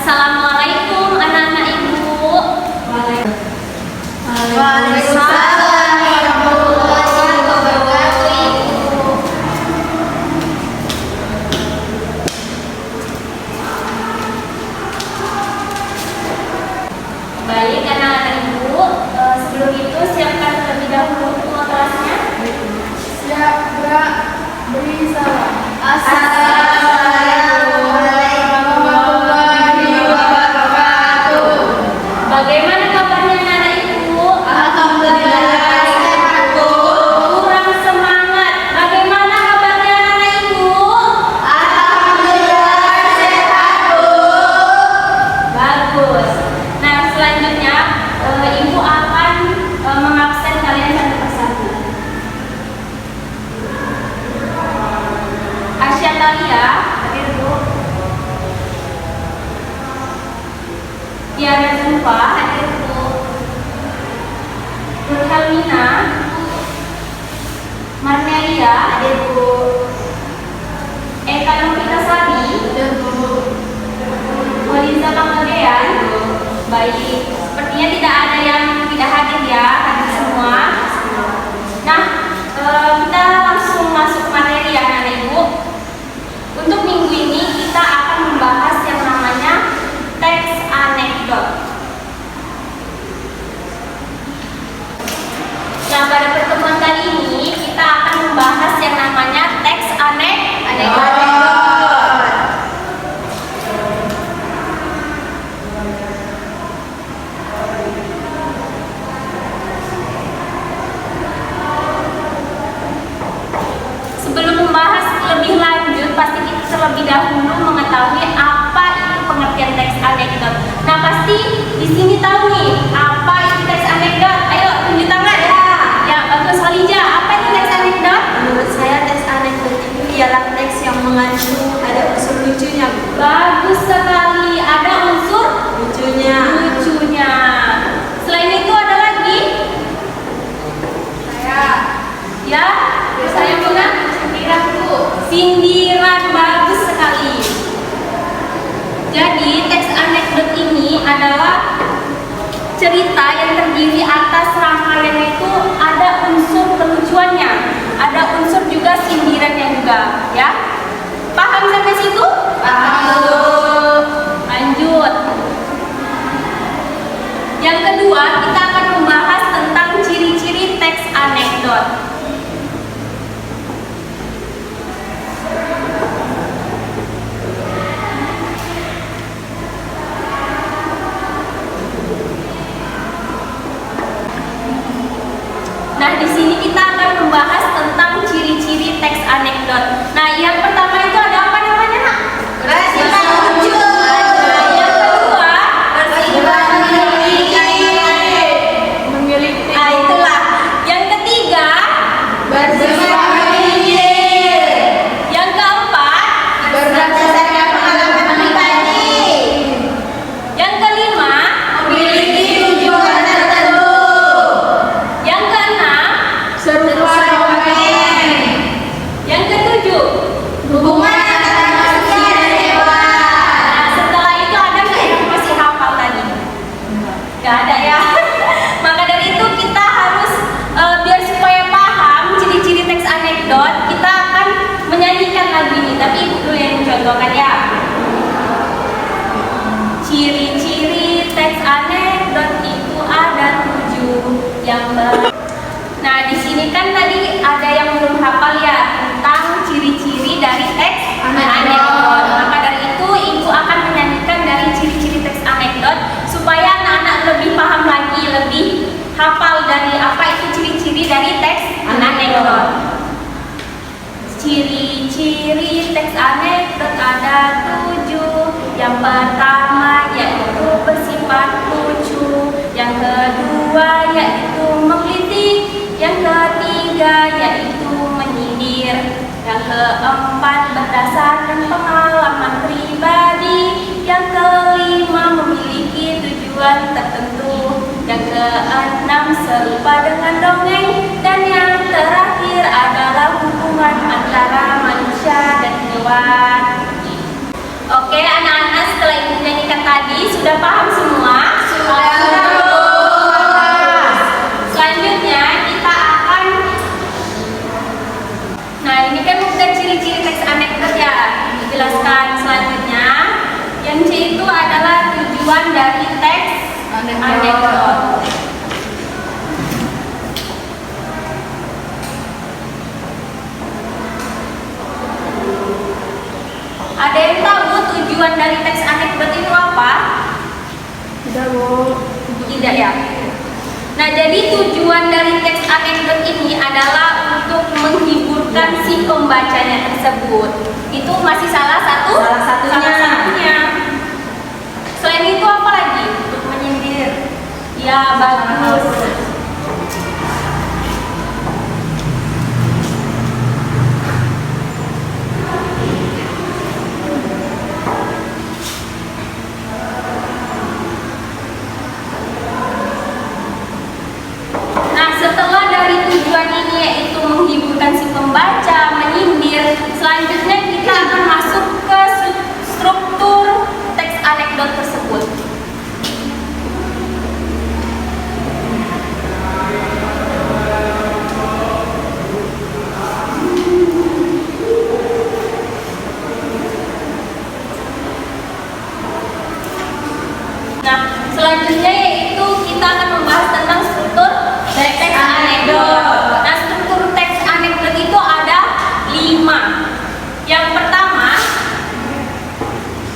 Assalamualaikum anak-anak ibu. Waalaikumsalam warahmatullahi wabarakatuh. Baik anak-anak ibu, sebelum itu siapkan terlebih dahulu ketua kelasnya. Siap, gerak, beri salam. Assalamualaikum warahmatullahi wabarakatuh. Bagaimana kabarnya anak-anak ibu? Alhamdulillah sehat, Bu. Kurang semangat. Bagaimana kabarnya anak-anak ibu? Alhamdulillah sehat, Bu. Bagus. Nah, selanjutnya ibu akan mengabsen kalian satu persatu. Asya Talia, hadir Bu. Tiara Zulfa, hadir Bu. Nurhelmina, Marnelia, hadir Bu. Eka Novitasari, Dan Bu. Waliza Panggabean. Baik, sepertinya tidak ada yang tidak hadir ya, hadir semua. Nah, kita langsung masuk materi ya anak ibu. Untuk minggu ini kita akan membahas yang namanya teks anekdot. Nah, pada pertemuan kali ini kita akan membahas yang namanya teks anekdot. Sebelum membahas lebih lanjut, pasti kita terlebih dahulu mengetahui apa itu pengertian teks anekdot. Nah, pasti di sini tahu nih apa itu teks anekdot. Ayo tunjuk tangan. Ya, bagus Walija. Apa itu teks anekdot? Menurut saya teks anekdot itu ialah teks yang mengandung ada unsur lucunya. Bagus sekali. Ada unsur Lucunya. lucunya. Selain itu ada lagi? Ya, saya punya sindiran Bu. Sindiran, bagus sekali. Jadi teks anekdot ini adalah cerita yang terdiri atas rangkaian itu ada unsur kelucuannya, ada unsur juga sindirannya juga, ya. Paham sampai situ? Paham. Lanjut. Yang kedua, kita akan membahas tentang ciri-ciri teks anekdot. Nah, di sini kita akan membahas tentang ciri-ciri teks anekdot. Nah, yang pertama itu ada apa namanya, Nak? Bersifat lucu. Nah, yang kedua, Bersifat memiliki. Nah, itulah. Yang ketiga, bersifat menyinyir. yang keempat, Berdasarkan pengalaman pribadi. yang kelima, Memiliki tujuan tertentu. yang keenam, Serupa dongeng. yang ketujuh. Hubungan antara manusia dan hewan. Nah, setelah itu ada nggak yang masih hafal tadi? Nggak ada ya. Maka dari itu kita harus biar supaya paham ciri-ciri teks anekdot, kita akan menyanyikan lagu ini. Tapi ibu dulu yang mencontohkan ya. Ciri-ciri teks anekdot itu ada 7 yang Nah, di sini kan tadi ada yang belum hafal ya tentang ciri-ciri dari teks anekdot. Maka dari itu ibu akan menyanyikan dari ciri-ciri teks anekdot supaya anak-anak lebih paham lagi, lebih hafal dari apa itu ciri-ciri dari teks anekdot. Ciri-ciri teks anekdot ada 7. Yang pertama yaitu bersifat lucu. Yang kedua yaitu menggelitik. Yang ketiga yaitu menyindir. Yang keempat berdasarkan pengalaman pribadi. Yang kelima memiliki tujuan tertentu. Yang keenam serupa dengan dongeng. Dan yang terakhir adalah hubungan antara manusia dan hewan. Oke anak-anak, setelah ibu nyanyikan tadi sudah paham semua? Sudah. Selanjutnya kita akan, nah ini kan udah ciri-ciri teks anekdot ya, dijelaskan. Selanjutnya yang C itu adalah tujuan dari teks anekdot. Ada yang tahu tujuan dari teks anekdot itu apa? Tidak, Bu. Tidak ya. Nah, jadi tujuan dari teks anekdot ini adalah untuk menghiburkan si pembacanya tersebut. Itu masih salah satunya. Salah satunya. Selain itu apa lagi? Untuk menyindir. Ya, bagus. Nah, setelah dari tujuan ini yaitu menghiburkan si pembaca, menyindir, selanjutnya kita akan masuk ke struktur teks anekdot tersebut. Nah, selanjutnya yaitu kita akan membahas tentang struktur dari teks anekdot. Nah, struktur teks anekdot itu ada 5. Yang pertama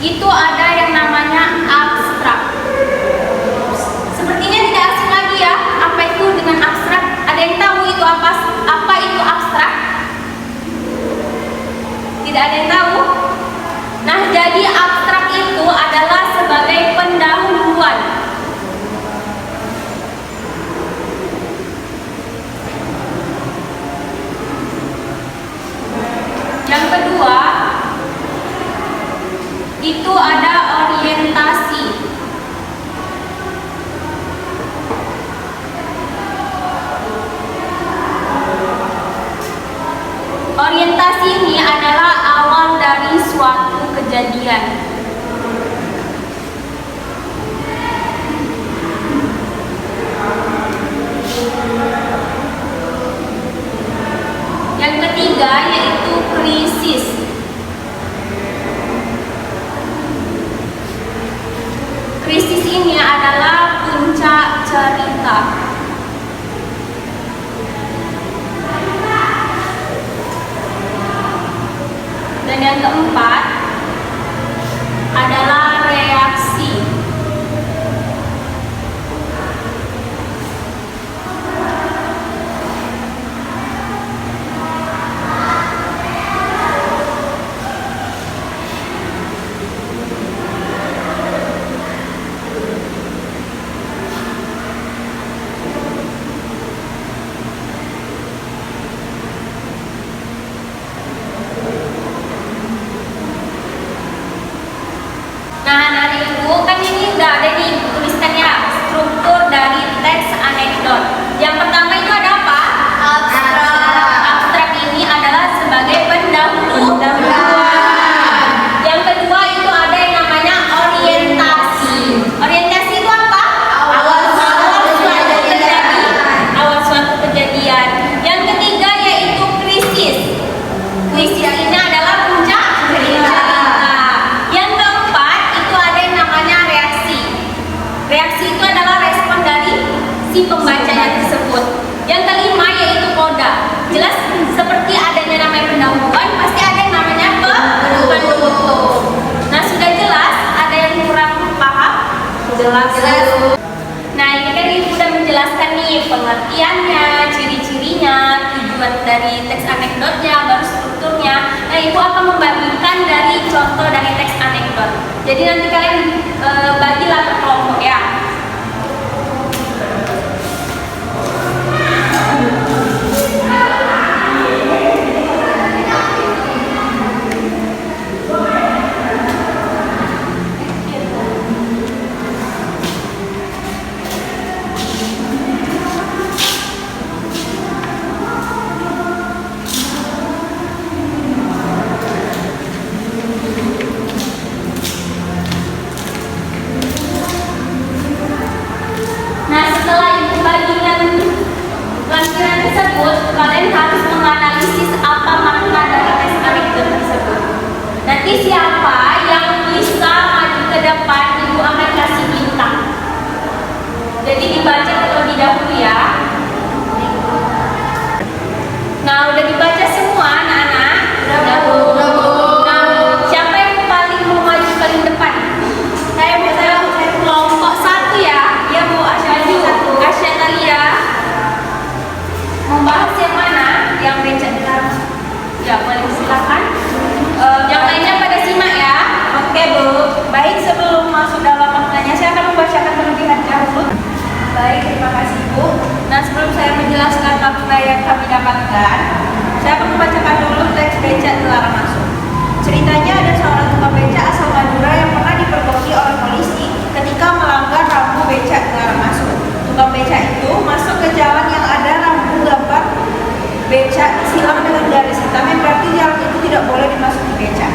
itu ada yang namanya abstrak. Sepertinya tidak asing lagi ya, apa itu dengan abstrak? Ada yang tahu itu apa itu abstrak? Tidak ada yang tahu? Nah, jadi abstrak itu adalah sebagai pendahuluan. Yang kedua, itu ada orientasi. Orientasi ini adalah awal dari suatu kejadian. Yang ketiga yaitu krisis. Krisis ini adalah puncak cerita. Dan yang keempat adalah reaksi. Nah, dari Ibu kan ini udah ada nih tuliskan ya struktur dari teks anekdot. Yang pertama itu ada apa? Abstrak. Abstrak ini adalah sebagai pendahuluan. Yang kedua itu ada yang namanya orientasi. Orientasi itu apa? Awal suatu kejadian. Awal suatu kejadian. Yang ketiga yaitu krisis. Krisis ini adalah puncak cerita. Yang keempat itu ada yang namanya reaksi. Reaksi itu adalah respon dari si pembacanya tersebut. Yang kelima yaitu koda. Jelas seperti adanya namanya pendahuluan, pasti ada yang namanya penutup. Nah, sudah jelas, ada yang kurang paham? Jelas. Nah, ini kan Ibu sudah menjelaskan nih pengertiannya, ciri-cirinya, tujuan dari teks anekdotnya, baru strukturnya. Nah, Ibu akan membagikan dari contoh dari teks anekdot. Jadi nanti kalian bagilah ke kelompok ya. Jadi siapa yang bisa maju ke depan, Ibu akan kasih bintang. Jadi dibaca terlebih dahulu ya. Nah, udah dibaca semua anak-anak? Udah, Bu. Nah, siapa yang paling mau maju paling depan? Saya kelompok 1 ya. Iya Bu, Maju. Asya Talia. Membahas yang mana? Yang becak dalam. Ya, boleh silakan. Yang lainnya pada simak ya. Oke Bu, baik sebelum masuk dalam maknanya saya akan membacakan terlebih dahulu. Baik, terima kasih Bu. Nah sebelum saya menjelaskan makna yang kami dapatkan, saya akan membacakan dulu teks becak dilarang masuk. Ceritanya ada seorang tukang becak asal Madura yang pernah dipergoki oleh polisi ketika melanggar rambu becak dilarang masuk. Tukang becak itu masuk ke jalan yang ada rambu gambar becak silang dengan garis hitam yang berarti jalan itu tidak boleh dimasuki becak.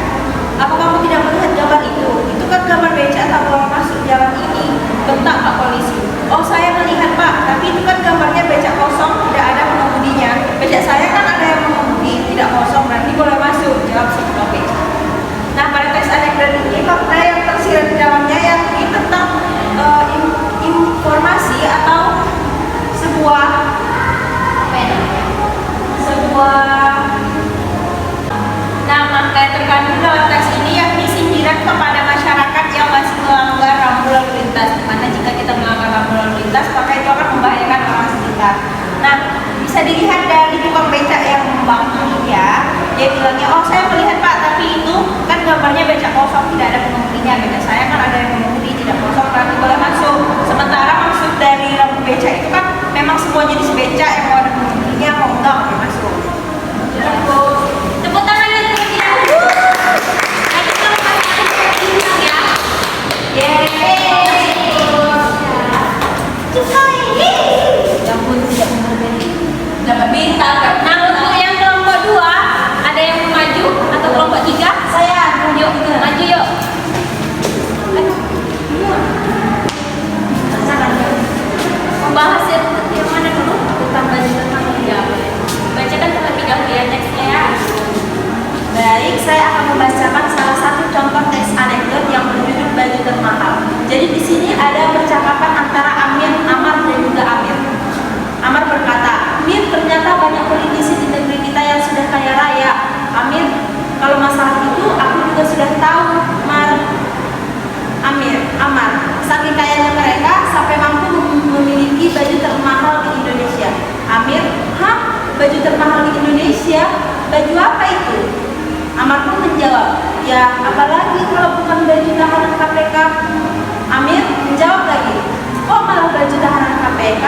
Apa kamu tidak melihat gambar itu? Itu kan gambar becak tak boleh masuk jalan ini. Bentak Pak polisi. Oh saya melihat Pak, tapi itu kan gambarnya becak kosong, tidak ada pengemudinya. Becak saya kan ada yang mengemudi, tidak kosong, berarti boleh masuk. Jawab si tukang becak. Nah pada teks anekdot ini fakta yang tersirat di dalamnya yakni tentang informasi atau sebuah Nah, makna yang terkandung dalam teks ini yakni sindiran kepada masyarakat yang masih melanggar rambu lalu lintas. Dimana jika kita melanggar rambu lalu lintas, maka itu akan membahayakan orang sekitar. Nah, bisa dilihat dari tukang becak yang membangkang ya. Dia bilangnya, oh saya melihat Pak, tapi itu kan gambarnya becak kosong, tidak ada pengemudinya. Becak saya kan ada yang mengemudi, tidak kosong, berarti boleh masuk. Sementara maksud dari rambu becak itu kan memang semua jenis becak yang mau ada pengemudinya, mau enggak boleh masuk. Tepuk tangan yang terlebih dahulu. Lagi kalau pasangan bintang ya. Yang pun tidak memberi Dapat bintang. Nah, untuk yang kelompok 2, ada yang mau maju atau kelompok 3? saya Yuk, maju yuk. Membahas yang mana dulu? Tentang baju tentang ya. Bacakan terlebih dahulu ya teksnya ya. Baik, saya akan membacakan salah satu contoh teks anekdot yang berjudul baju termahal. Jadi di sini ada percakapan antara Amar dan juga Amir. Amar berkata, Amir ternyata banyak politisi di negeri kita yang sudah kaya raya. Amir, kalau masalah itu aku juga sudah tahu. Amar, saking kayanya mereka sampai mampu memiliki baju termahal di Indonesia. Amir, hah? Baju termahal di Indonesia? Baju apa itu? Amar pun menjawab, ya apalagi kalau bukan baju tahanan KPK. Amir menjawab lagi, kok malah baju tahanan KPK?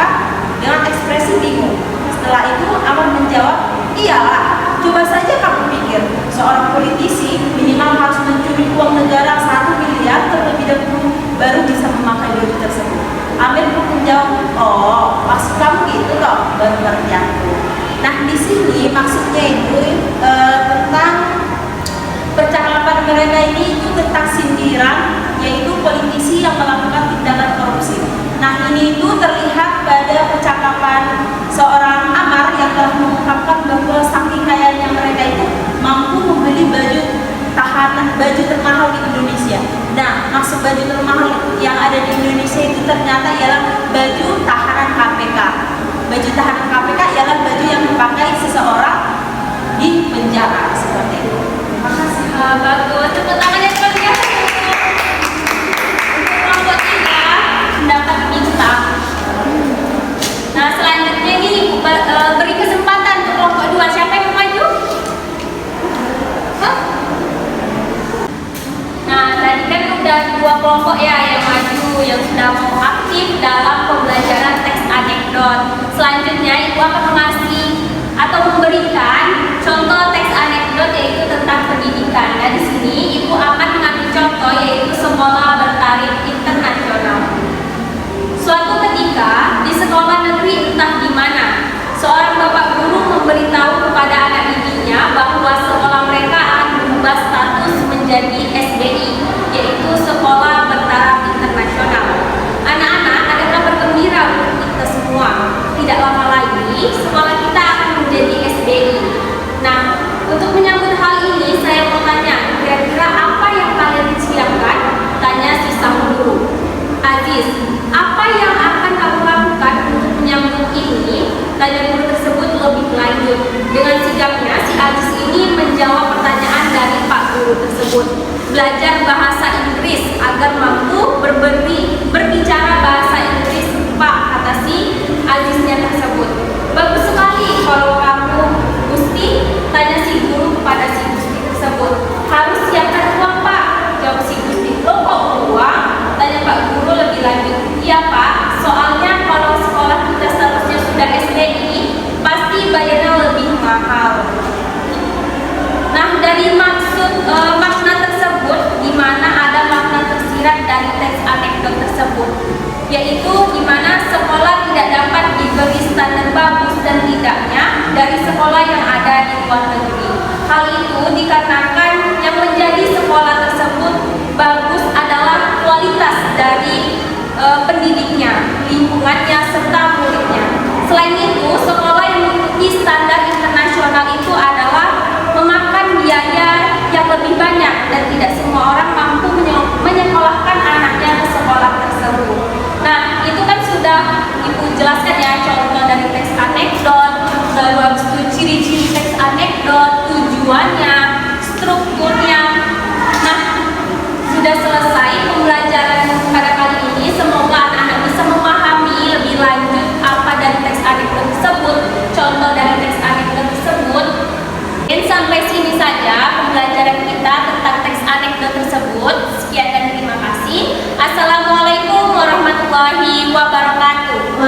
Dengan ekspresi bingung. Setelah itu Amar menjawab, iyalah, coba saja kamu pikir, seorang politisi minimal harus mencuri uang negara 1 miliar terlebih dahulu baru bisa memakai baju tersebut. Amir pun menjawab, oh maksud kamu gitu toh, baru ngerti aku. Nah di sini maksudnya itu tentang percakapan mereka ini itu tentang sindiran, yaitu politisi yang melakukan tindakan korupsi. Nah ini itu terlihat pada percakapan seorang Amar yang telah mengungkapkan bahwa saking kayanya mereka itu mampu membeli baju termahal di Indonesia. Nah maksud baju termahal yang ada di Indonesia itu ternyata ialah baju tahanan KPK. Baju tahanan KPK ialah baju yang dipakai seseorang di penjara seperti itu. Terima kasih. Bagus, tepuk tangan yang terlebih dahulu. Untuk kelompok 3 mendapat bintang. Nah selanjutnya ini beri kesempatan untuk kelompok 2. Siapa yang mau maju? Hah? Nah tadi kan udah 2 kelompok ya yang maju, yang sudah mau aktif dalam pembelajaran teks anekdot. Selanjutnya Ibu akan mengasih atau memberi tanya guru tersebut lebih lanjut. Dengan sigapnya, si Aziz ini menjawab pertanyaan dari Pak Guru tersebut. Belajar bahasa Inggris agar mampu berbicara bahasa Inggris, Pak, kata si Aziznya tersebut. Bagus sekali kalau kamu, Gusti, tanya si guru kepada si Gusti tersebut. Harus siapkan uang, Pak, jawab si Gusti. Loh, kok uang? Tanya Pak Guru lebih lanjut. Iya, Pak, soalnya kalau sekolah kita seharusnya sudah SDI, pasti bayarnya lebih mahal. Nah, dari makna tersebut, di mana ada makna tersirat dari teks anekdot tersebut, yaitu di mana sekolah tidak dapat diberi standar bagus dan tidaknya dari sekolah yang ada di luar negeri. Hal itu dikarenakan yang menjadi sekolah tersebut bagus adalah kualitas dari pendidiknya, lingkungannya, serta muridnya. Selain itu, sekolah yang mengikuti standar internasional itu adalah memakan biaya yang lebih banyak dan tidak semua orang mampu menyekolahkan anaknya ke sekolah tersebut. Nah, itu kan sudah Ibu jelaskan ya, contoh dari teks anekdot, lalu habis itu ciri-ciri teks anekdot, tujuannya, strukturnya. Nah, sudah selesai pembelajaran pada kali ini. Semoga anak-anak bisa memahami lebih lanjut apa dari teks anekdot tersebut, contoh dari teks anekdot tersebut. Dan sampai sini saja pembelajaran kita tentang teks anekdot tersebut. Sekian dan terima kasih. Assalamualaikum warahmatullahi wabarakatuh.